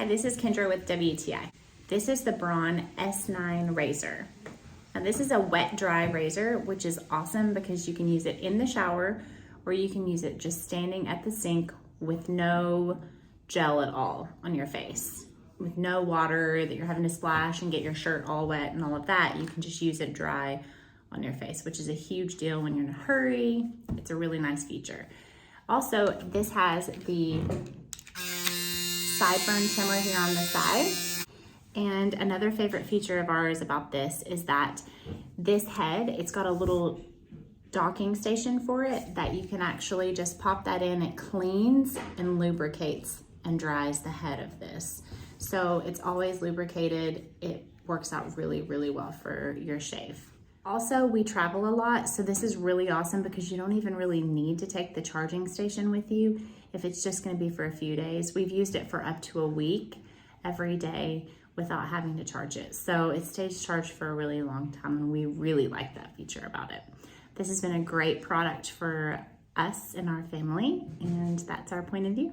Hi, this is Kendra with WTI. This is the Braun S9 razor. Now this is a wet dry razor, which is awesome because you can use it in the shower or you can use it just standing at the sink with no gel at all on your face. With no water that you're having to splash and get your shirt all wet and all of that, you can just use it dry on your face, which is a huge deal when you're in a hurry. It's a really nice feature. Also, this has the sideburn trimmer here on the side. And another favorite feature of ours about this is that this head, it's got a little docking station for it that you can actually just pop that in. It cleans and lubricates and dries the head of this. So it's always lubricated. It works out really, really well for your shave. Also, we travel a lot, so this is really awesome because you don't even really need to take the charging station with you if it's just gonna be for a few days. We've used it for up to a week every day without having to charge it. So it stays charged for a really long time and we really like that feature about it. This has been a great product for us and our family, and that's our point of view.